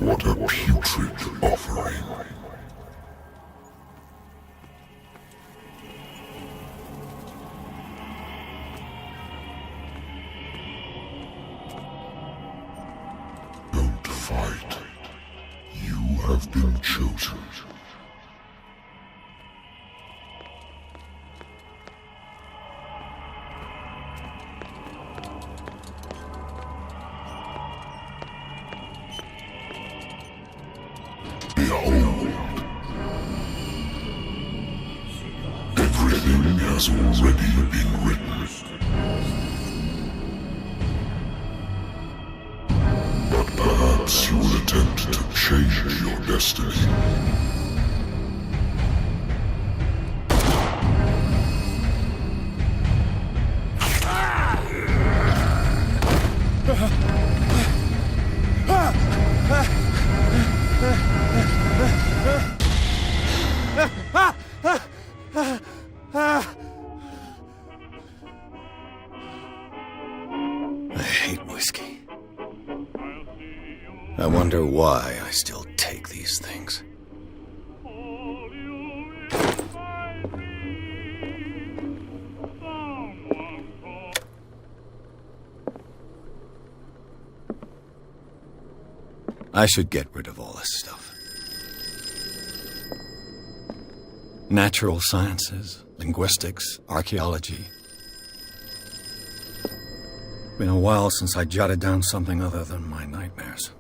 What a putrid offering. Don't fight. You have been chosen. Behold. Everything has already been written. But perhaps you will attempt to change your destiny. I hate whiskey. I wonder why I still take these things. I should get rid of all this stuff. Natural sciences, linguistics, archaeology. Been a while since I jotted down something other than my nightmares.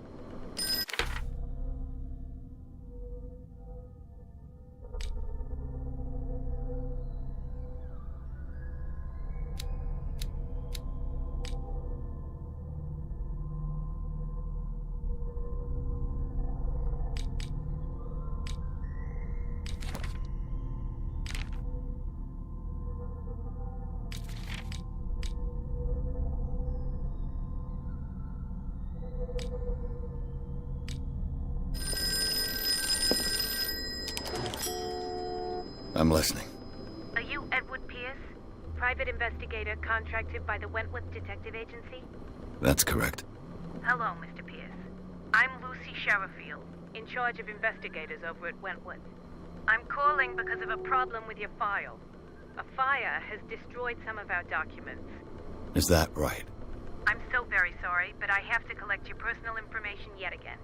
I'm listening. Are you Edward Pierce, private investigator contracted by the Wentworth Detective Agency? That's correct. Hello, Mr. Pierce. I'm Lucy Sherrifield, in charge of investigators over at Wentworth. I'm calling because of a problem with your file. A fire has destroyed some of our documents. Is that right? I'm so very sorry, but I have to collect your personal information yet again.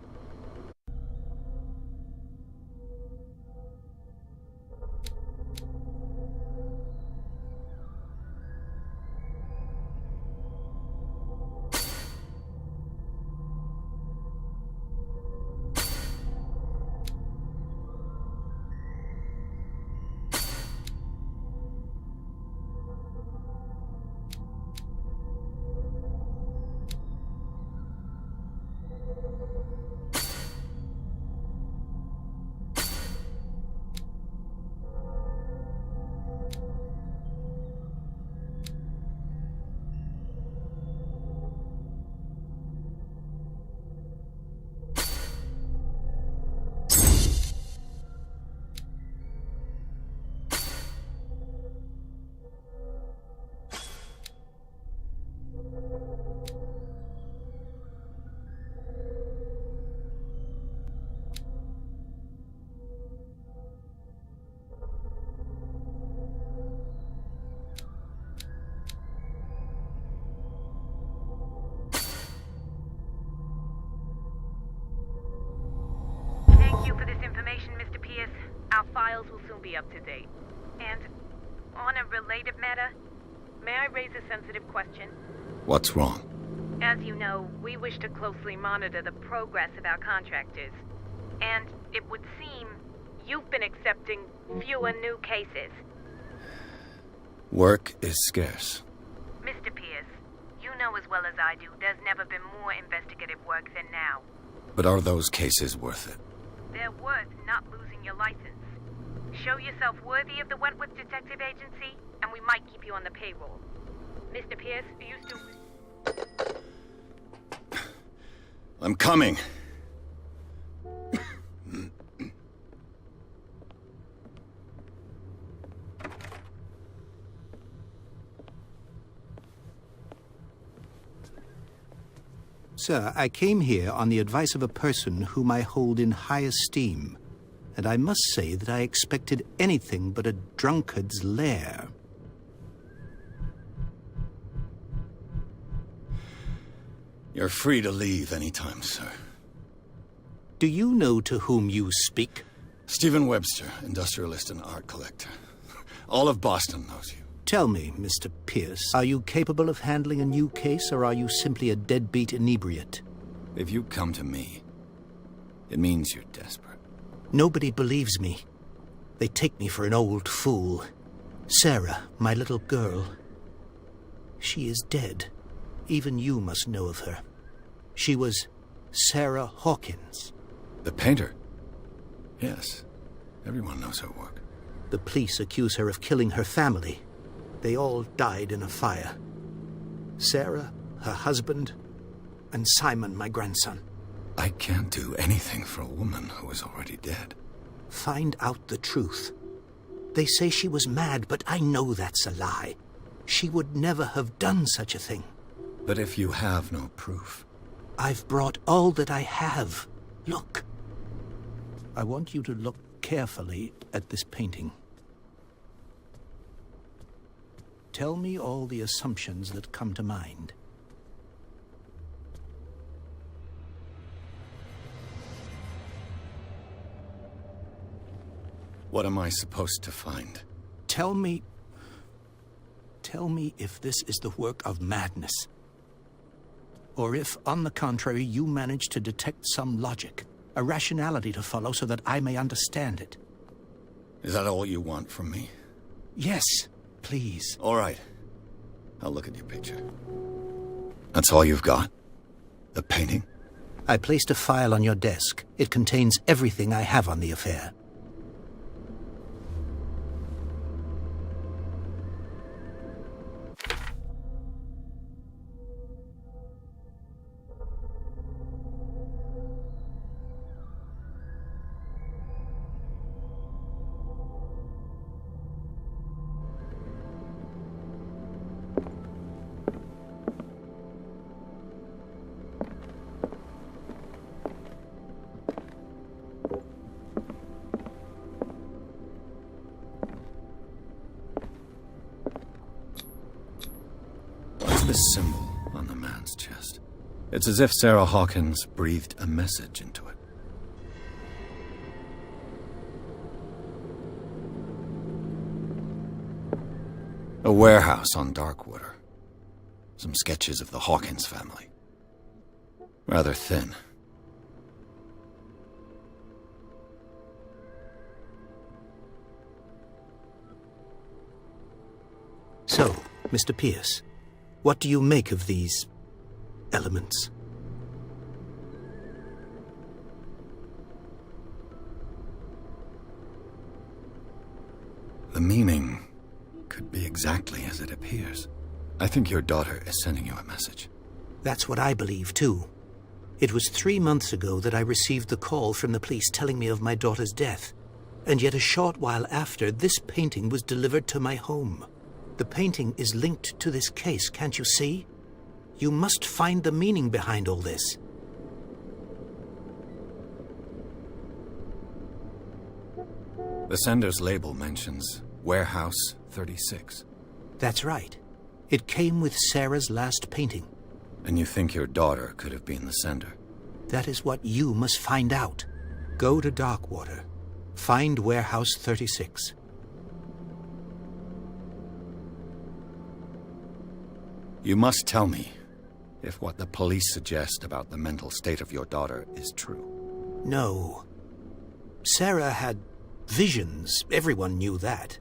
Thank you for this information, Mr. Pierce. Our files will soon be up to date. And on a related matter, may I raise a sensitive question? What's wrong? As you know, we wish to closely monitor the progress of our contractors. And it would seem you've been accepting fewer new cases. Work is scarce. Mr. Pierce, you know as well as I do, there's never been more investigative work than now. But are those cases worth it? They're worth not losing your license. Show yourself worthy of the Wentworth Detective Agency, and we might keep you on the payroll. Mr. Pierce, are you still... I'm coming. Sir, I came here on the advice of a person whom I hold in high esteem, and I must say that I expected anything but a drunkard's lair. You're free to leave anytime, sir. Do you know to whom you speak? Stephen Webster, industrialist and art collector. All of Boston knows you. Tell me, Mr. Pierce, are you capable of handling a new case, or are you simply a deadbeat inebriate? If you come to me, it means you're desperate. Nobody believes me. They take me for an old fool. Sarah, my little girl, she is dead. Even you must know of her. She was Sarah Hawkins. The painter? Yes. Everyone knows her work. The police accuse her of killing her family. They all died in a fire. Sarah, her husband, and Simon, my grandson. I can't do anything for a woman who is already dead. Find out the truth. They say she was mad, but I know that's a lie. She would never have done such a thing. But if you have no proof... I've brought all that I have. Look. I want you to look carefully at this painting. Tell me all the assumptions that come to mind. What am I supposed to find? Tell me if this is the work of madness. Or if, on the contrary, you manage to detect some logic, a rationality to follow so that I may understand it. Is that all you want from me? Yes, please. All right. I'll look at your picture. That's all you've got? The painting? I placed a file on your desk. It contains everything I have on the affair. This symbol on the man's chest. It's as if Sarah Hawkins breathed a message into it. A warehouse on Darkwater. Some sketches of the Hawkins family. Rather thin. So, Mr. Pierce, what do you make of these elements? The meaning could be exactly as it appears. I think your daughter is sending you a message. That's what I believe, too. It was 3 months ago that I received the call from the police telling me of my daughter's death. And yet a short while after, this painting was delivered to my home. The painting is linked to this case, can't you see? You must find the meaning behind all this. The sender's label mentions Warehouse 36. That's right. It came with Sarah's last painting. And you think your daughter could have been the sender? That is what you must find out. Go to Darkwater. Find Warehouse 36. You must tell me if what the police suggest about the mental state of your daughter is true. No. Sarah had visions. Everyone knew that.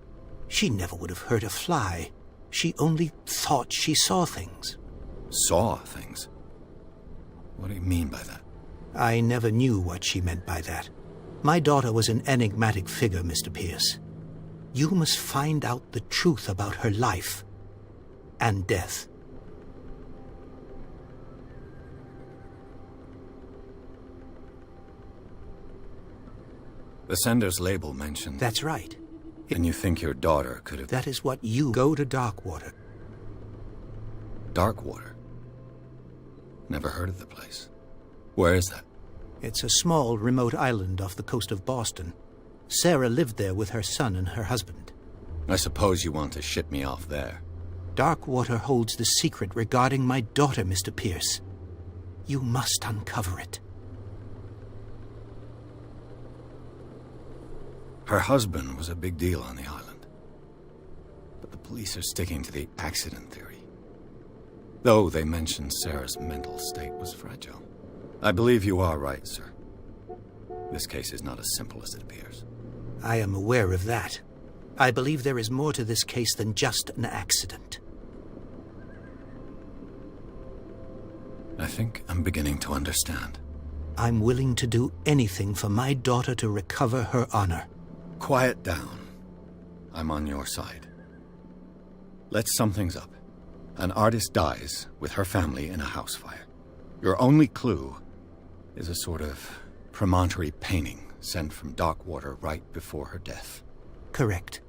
She never would have hurt a fly. She only thought she saw things. Saw things? What do you mean by that? I never knew what she meant by that. My daughter was an enigmatic figure, Mr. Pierce. You must find out the truth about her life and death. The sender's label mentioned... That's right. And you think your daughter could have... That is what you... Go to Darkwater. Darkwater? Never heard of the place. Where is that? It's a small, remote island off the coast of Boston. Sarah lived there with her son and her husband. I suppose you want to ship me off there. Darkwater holds the secret regarding my daughter, Mr. Pierce. You must uncover it. Her husband was a big deal on the island. But the police are sticking to the accident theory. Though they mentioned Sarah's mental state was fragile. I believe you are right, sir. This case is not as simple as it appears. I am aware of that. I believe there is more to this case than just an accident. I think I'm beginning to understand. I'm willing to do anything for my daughter to recover her honor. Quiet down. I'm on your side. Let's sum things up. An artist dies with her family in a house fire. Your only clue is a sort of promontory painting sent from Darkwater right before her death. Correct.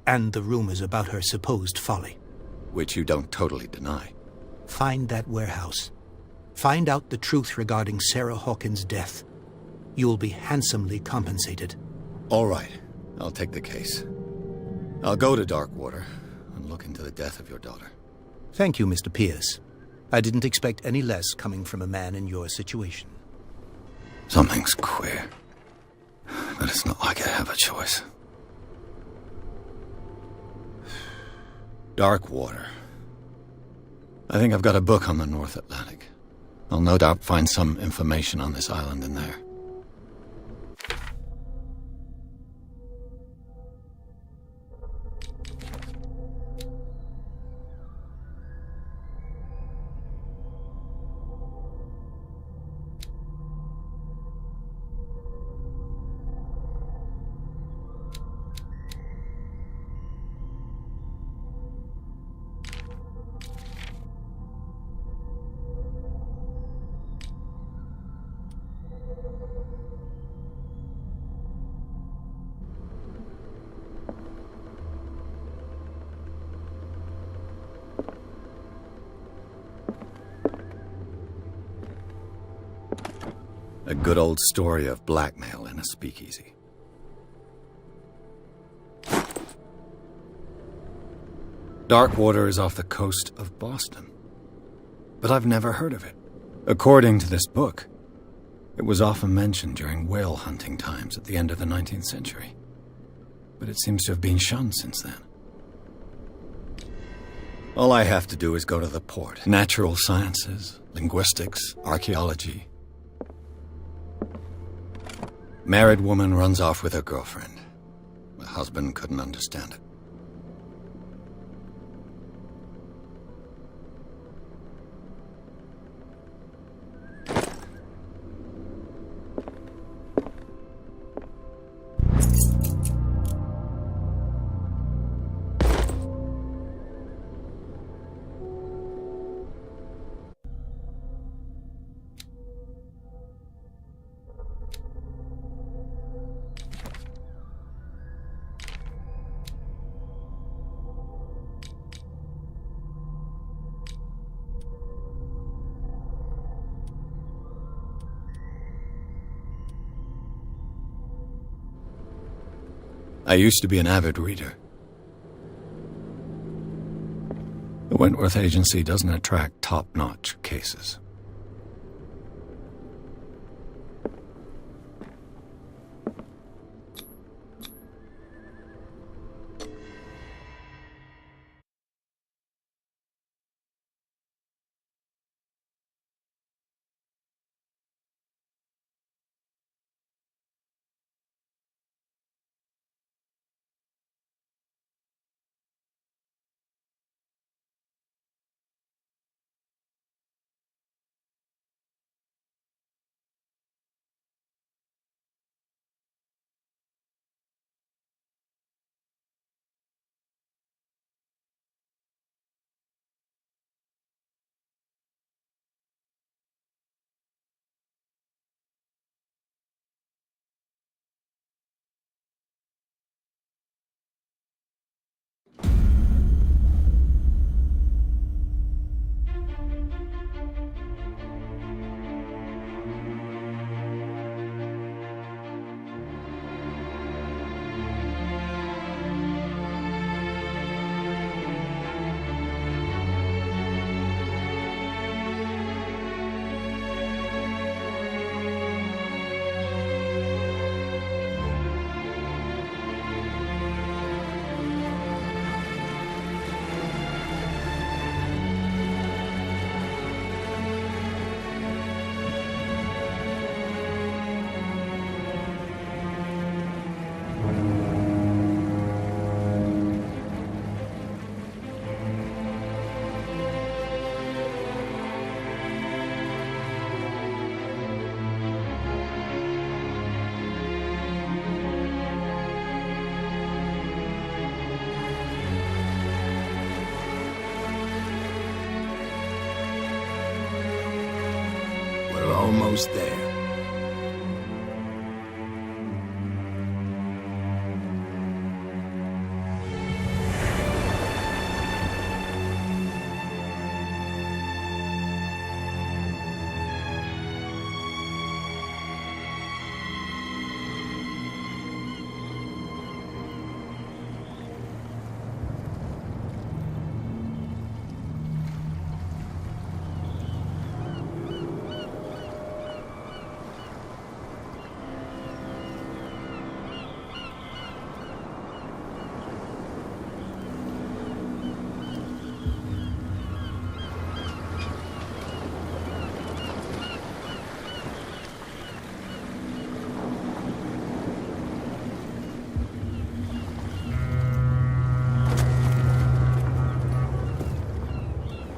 And the rumors about her supposed folly. Which you don't totally deny. Find that warehouse. Find out the truth regarding Sarah Hawkins' death. You'll be handsomely compensated. All right. I'll take the case. I'll go to Darkwater and look into the death of your daughter. Thank you, Mr. Pierce. I didn't expect any less coming from a man in your situation. Something's queer. But it's not like I have a choice. Darkwater. I think I've got a book on the North Atlantic. I'll no doubt find some information on this island in there. A good old story of blackmail in a speakeasy. Darkwater is off the coast of Boston. But I've never heard of it. According to this book, it was often mentioned during whale hunting times at the end of the 19th century. But it seems to have been shunned since then. All I have to do is go to the port. Natural sciences, linguistics, archaeology. Married woman runs off with her girlfriend. The husband couldn't understand it. I used to be an avid reader. The Wentworth Agency doesn't attract top-notch cases. almost there.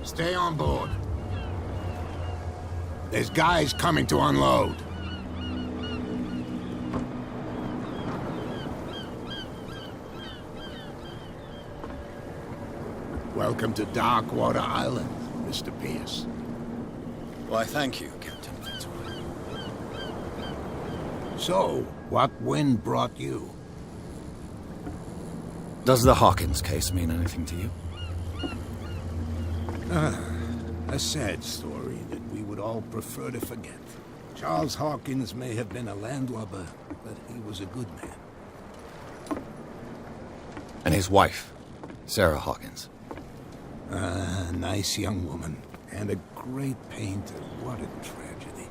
Stay on board. There's guys coming to unload. Welcome to Darkwater Island, Mr. Pierce. Why, thank you, Captain Fitzroy. So, what wind brought you? Does the Hawkins case mean anything to you? A sad story that we would all prefer to forget. Charles Hawkins may have been a landlubber, but he was a good man. And his wife, Sarah Hawkins. A nice young woman, and a great painter. What a tragedy.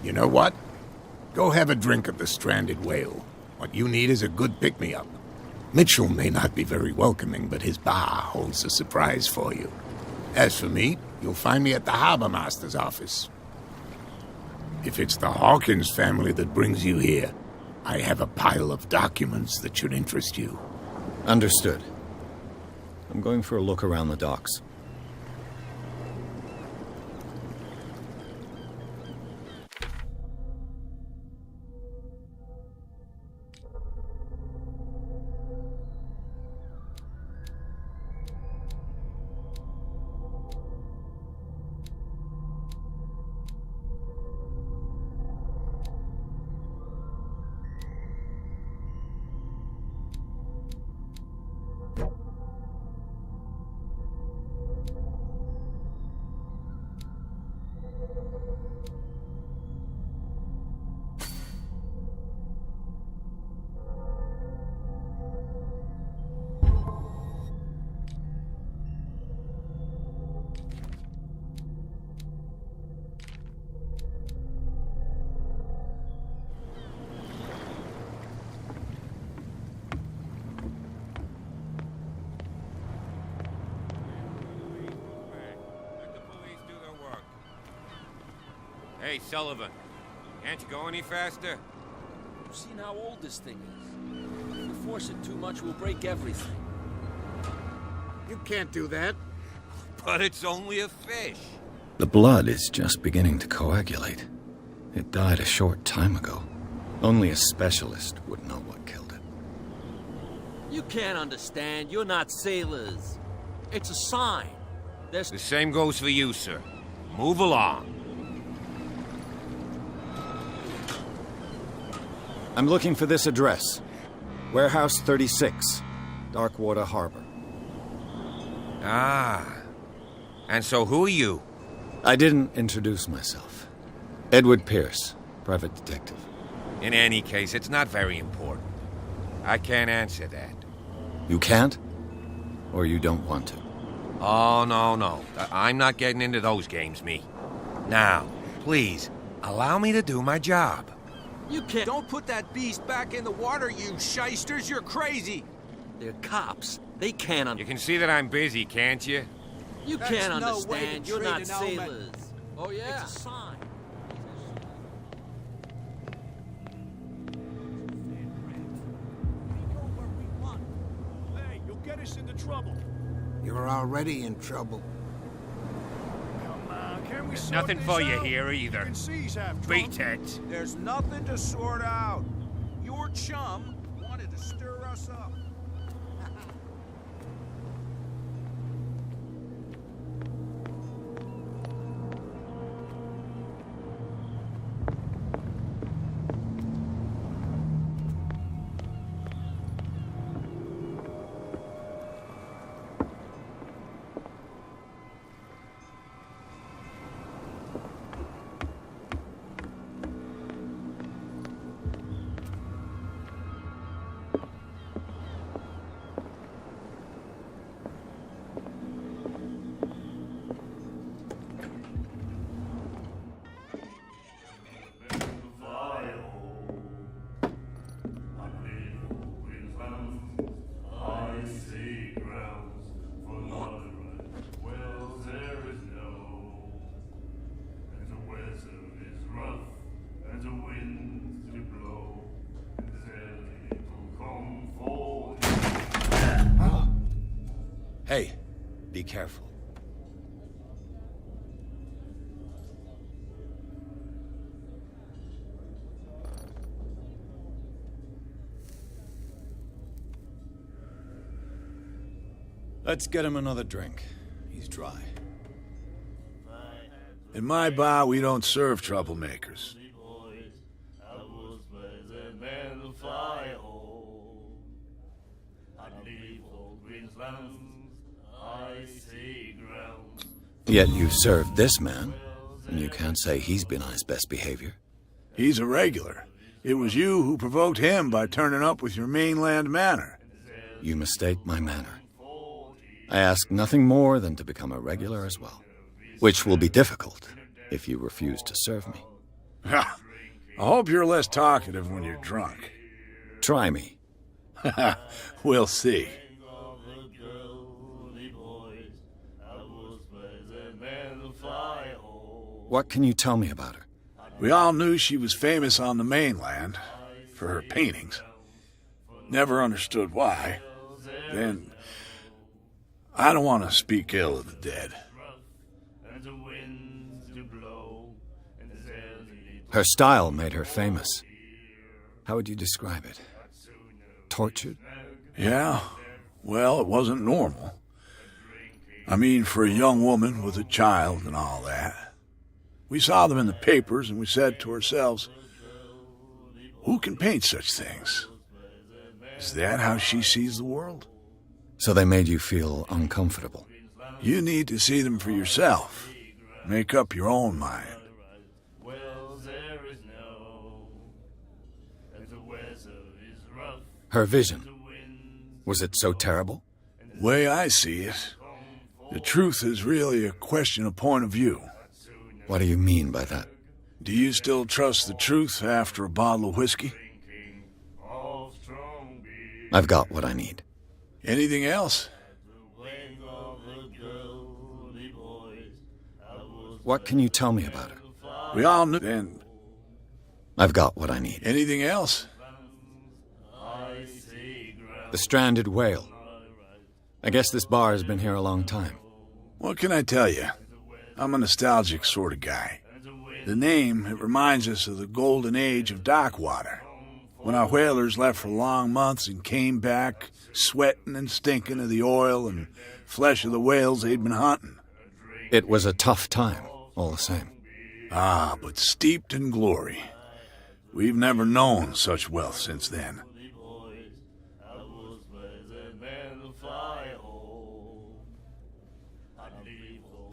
You know what? Go have a drink at the Stranded Whale. What you need is a good pick-me-up. Mitchell may not be very welcoming, but his bar holds a surprise for you. As for me, you'll find me at the Harbor Master's office. If it's the Hawkins family that brings you here, I have a pile of documents that should interest you. Understood. I'm going for a look around the docks. Hey, Sullivan. Can't you go any faster? You've seen how old this thing is. If we force it too much, we'll break everything. You can't do that. But it's only a fish. The blood is just beginning to coagulate. It died a short time ago. Only a specialist would know what killed it. You can't understand. You're not sailors. It's a sign. The same goes for you, sir. Move along. I'm looking for this address. Warehouse 36, Darkwater Harbor. Ah. And so who are you? I didn't introduce myself. Edward Pierce, private detective. In any case, it's not very important. I can't answer that. You can't? Or you don't want to? Oh, no. I'm not getting into those games, me. Now, please, allow me to do my job. You can't. Don't put that beast back in the water, you shysters! You're crazy! They're cops. They can't You can see that I'm busy, can't you? You That's can't no way understand. to You're treat not an element. sailors. Oh, yeah. It's a sign. Hey, you'll get us into trouble. You're already in trouble. Come on, can we sort Nothing this for you out? here either. Even C's have Beat drunk. it. There's nothing to sort out. Your chum wanted to stir us up. Be careful. Let's get him another drink. He's dry. In my bar, we don't serve troublemakers. Yet you've served this man, and you can't say he's been on his best behavior. He's a regular. It was you who provoked him by turning up with your mainland manner. You mistake my manner. I ask nothing more than to become a regular as well, which will be difficult if you refuse to serve me. I hope you're less talkative when you're drunk. Try me. We'll see. What can you tell me about her? We all knew she was famous on the mainland for her paintings. Never understood why. Then, I don't want to speak ill of the dead. Her style made her famous. How would you describe it? Tortured? Yeah, well, it wasn't normal. I mean, for a young woman with a child and all that. We saw them in the papers and we said to ourselves, who can paint such things? Is that how she sees the world? So they made you feel uncomfortable. You need to see them for yourself. Make up your own mind. Her vision, was it so terrible? Way I see it, the truth is really a question of point of view. What do you mean by that? Do you still trust the truth after a bottle of whiskey? I've got what I need. Anything else? What can you tell me about her? We all knew then. I've got what I need. Anything else? The stranded whale. I guess this bar has been here a long time. What can I tell you? I'm a nostalgic sort of guy. The name, it reminds us of the golden age of Darkwater, when our whalers left for long months and came back sweating and stinking of the oil and flesh of the whales they'd been hunting. It was a tough time, all the same. Ah, but steeped in glory. We've never known such wealth since then.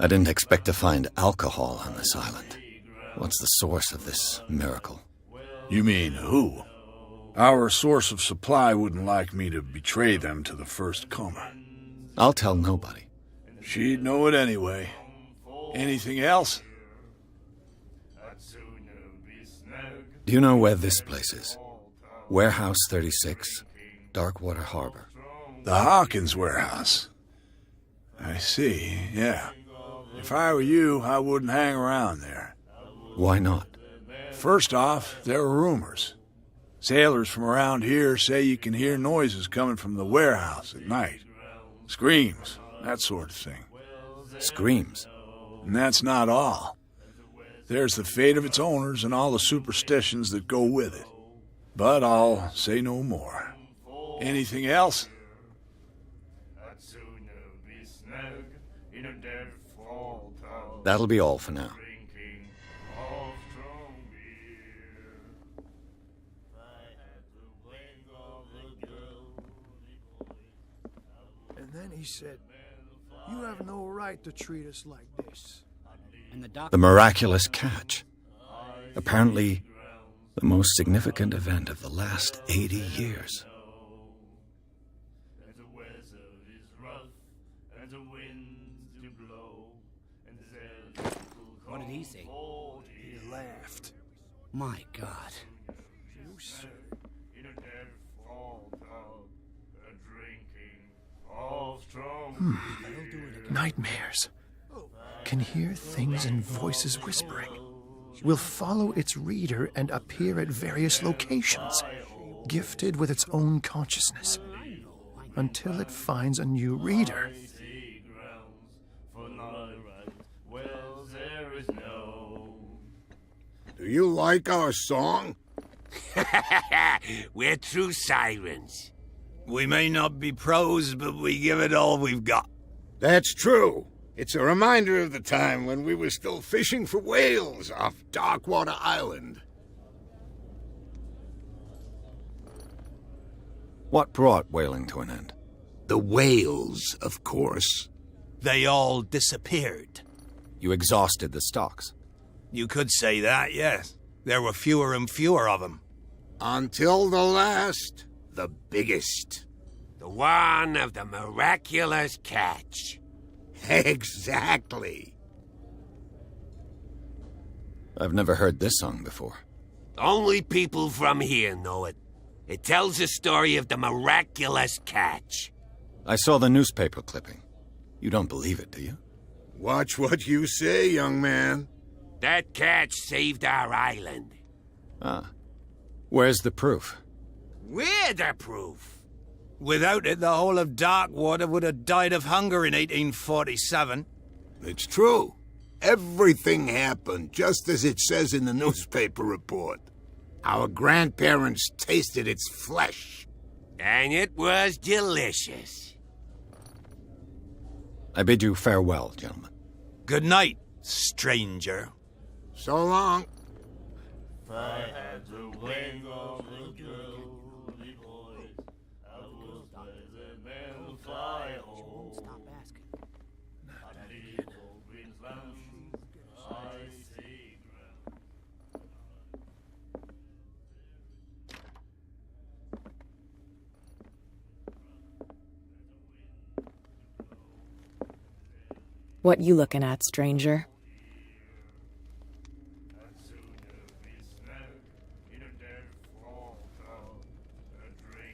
I didn't expect to find alcohol on this island. What's the source of this miracle? You mean who? Our source of supply wouldn't like me to betray them to the first comer. I'll tell nobody. She'd know it anyway. Anything else? Do you know where this place is? Warehouse 36, Darkwater Harbor. The Hawkins warehouse. I see, yeah. If I were you, I wouldn't hang around there. Why not? First off, there are rumors. Sailors from around here say you can hear noises coming from the warehouse at night. Screams, that sort of thing. Screams? And that's not all. There's the fate of its owners and all the superstitions that go with it. But I'll say no more. Anything else? That'll be all for now. And then he said, "You have no right to treat us like this." The miraculous catch. Apparently, the most significant event of the last 80 years. What did he say? He laughed. My God. You sir. Nightmares. Can hear things and voices whispering. Will follow its reader and appear at various locations, gifted with its own consciousness, until it finds a new reader. Do you like our song? We're true sirens. We may not be pros, but we give it all we've got. That's true. It's a reminder of the time when we were still fishing for whales off Darkwater Island. What brought whaling to an end? The whales, of course. They all disappeared. You exhausted the stocks. You could say that, yes. There were fewer and fewer of them. Until the last, the biggest. The one of the miraculous catch. Exactly. I've never heard this song before. Only people from here know it. It tells the story of the miraculous catch. I saw the newspaper clipping. You don't believe it, do you? Watch what you say, young man. That catch saved our island. Ah. Where's the proof? We're the proof. Without it, the whole of Darkwater would have died of hunger in 1847. It's true. Everything happened just as it says in the newspaper report. Our grandparents tasted its flesh. And it was delicious. I bid you farewell, gentlemen. Good night, stranger. So long. If I had the wing of the girly boys, I would let the men fly home. Stop asking. And the old green lamb, I see ground. What you looking at, stranger?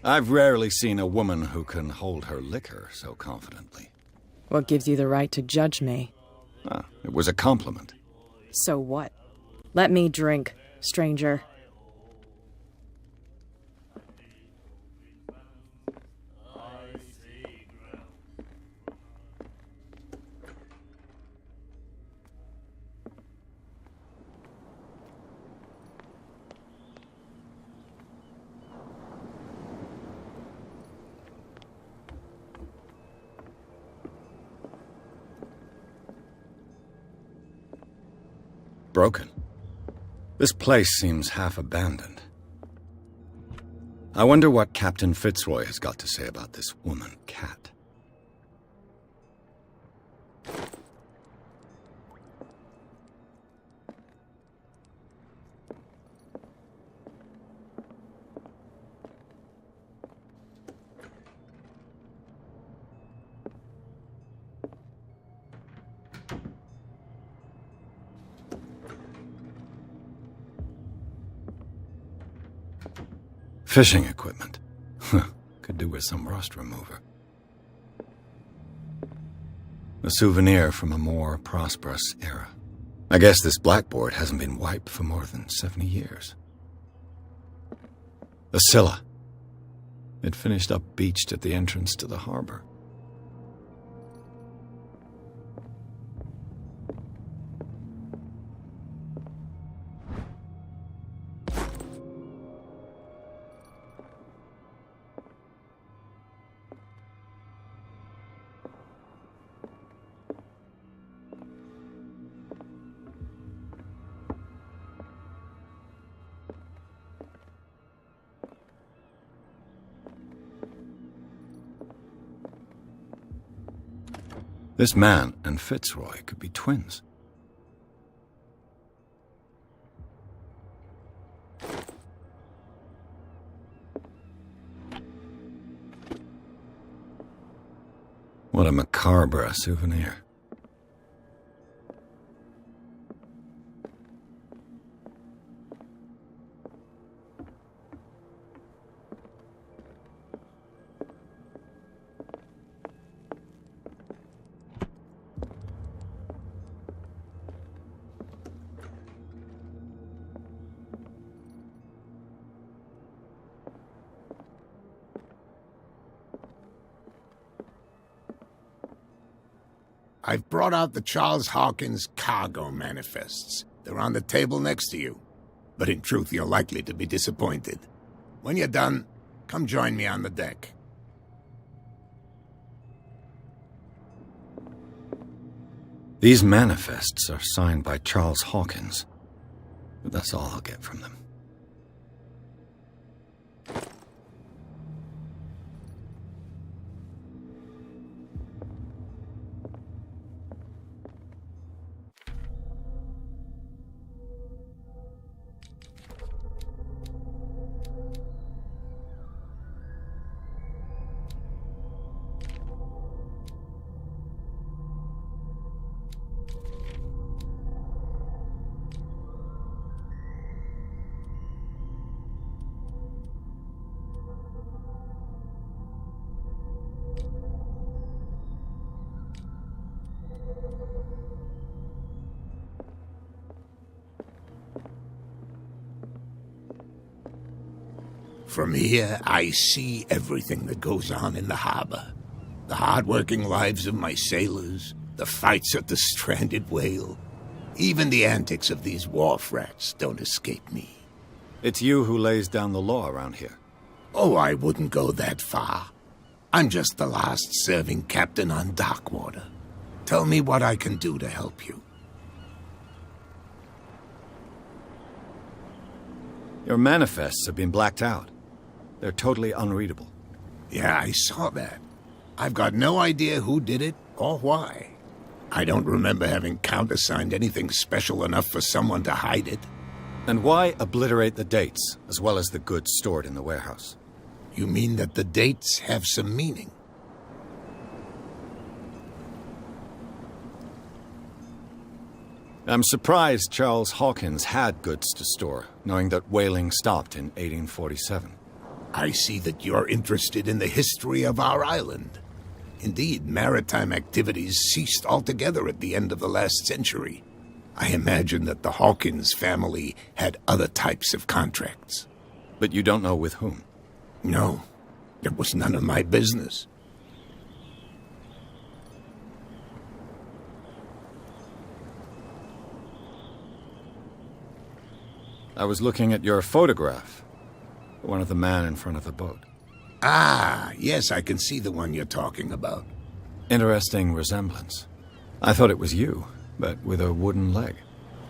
I've rarely seen a woman who can hold her liquor so confidently. What gives you the right to judge me? Ah, it was a compliment. So what? Let me drink, stranger. Broken. This place seems half abandoned. I wonder what Captain Fitzroy has got to say about this woman cat. Fishing equipment. Could do with some rust remover. A souvenir from a more prosperous era. I guess this blackboard hasn't been wiped for more than 70 years. The Scylla. It finished up beached at the entrance to the harbor. This man and Fitzroy could be twins. What a macabre souvenir. I've brought out the Charles Hawkins cargo manifests. They're on the table next to you. but in truth you're likely to be disappointed. When you're done, come join me on the deck. These manifests are signed by Charles Hawkins, but that's all I'll get from them. From here, I see everything that goes on in the harbor. The hard-working lives of my sailors, the fights at the stranded whale. Even the antics of these wharf rats don't escape me. It's you who lays down the law around here. Oh, I wouldn't go that far. I'm just the last serving captain on Darkwater. Tell me what I can do to help you. Your manifests have been blacked out. They're totally unreadable. Yeah, I saw that. I've got no idea who did it or why. I don't remember having countersigned anything special enough for someone to hide it. And why obliterate the dates, as well as the goods stored in the warehouse? You mean that the dates have some meaning? I'm surprised Charles Hawkins had goods to store, knowing that whaling stopped in 1847. I see that you're interested in the history of our island. Indeed, maritime activities ceased altogether at the end of the last century. I imagine that the Hawkins family had other types of contracts. But you don't know with whom? No, it was none of my business. I was looking at your photograph. One of the man in front of the boat. Ah, yes, I can see the one you're talking about. Interesting resemblance. I thought it was you, but with a wooden leg.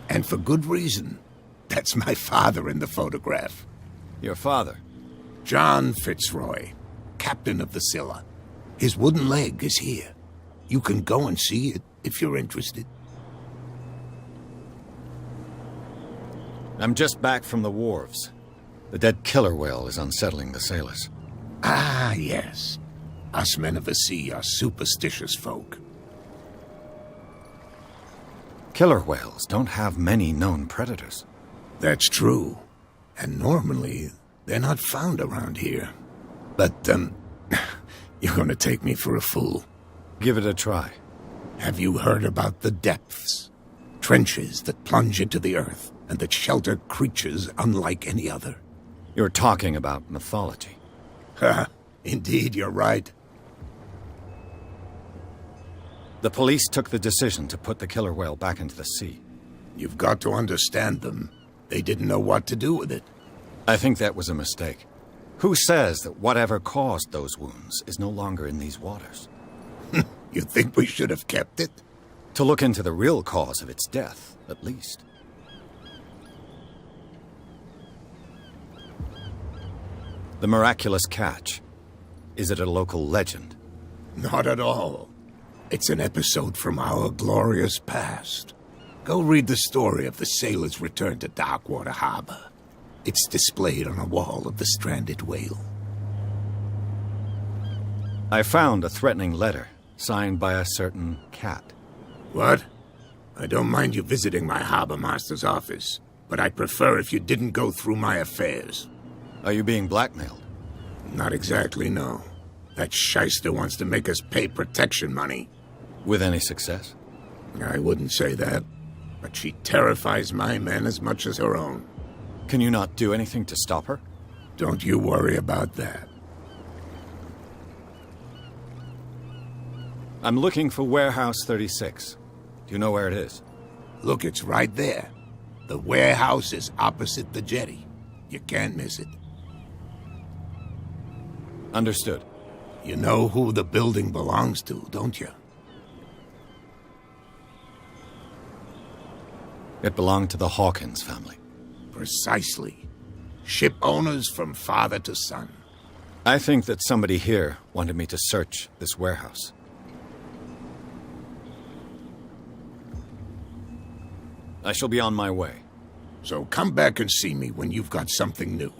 And for good reason. That's my father in the photograph. Your father? John Fitzroy, captain of the Scylla. His wooden leg is here. You can go and see it if you're interested. I'm just back from the wharves. The dead killer whale is unsettling the sailors. Ah, yes. Us men of the sea are superstitious folk. Killer whales don't have many known predators. That's true. And normally, they're not found around here. But, you're gonna take me for a fool. Give it a try. Have you heard about the depths? Trenches that plunge into the earth and that shelter creatures unlike any other. You're talking about mythology. Ha! Indeed, you're right. The police took the decision to put the killer whale back into the sea. You've got to understand them. They didn't know what to do with it. I think that was a mistake. Who says that whatever caused those wounds is no longer in these waters? You think we should have kept it? To look into the real cause of its death, at least. The miraculous catch. Is it a local legend? Not at all. It's an episode from our glorious past. Go read the story of the sailor's return to Darkwater Harbor. It's displayed on a wall of the stranded whale. I found a threatening letter, signed by a certain cat. What? I don't mind you visiting my harbor master's office, but I'd prefer if you didn't go through my affairs. Are you being blackmailed? Not exactly, no. That shyster wants to make us pay protection money. With any success? I wouldn't say that, but she terrifies my men as much as her own. Can you not do anything to stop her? Don't you worry about that. I'm looking for Warehouse 36. Do you know where it is? Look, it's right there. The warehouse is opposite the jetty. You can't miss it. Understood. You know who the building belongs to, don't you? It belonged to the Hawkins family. Precisely. Ship owners from father to son. I think that somebody here wanted me to search this warehouse. I shall be on my way. So come back and see me when you've got something new.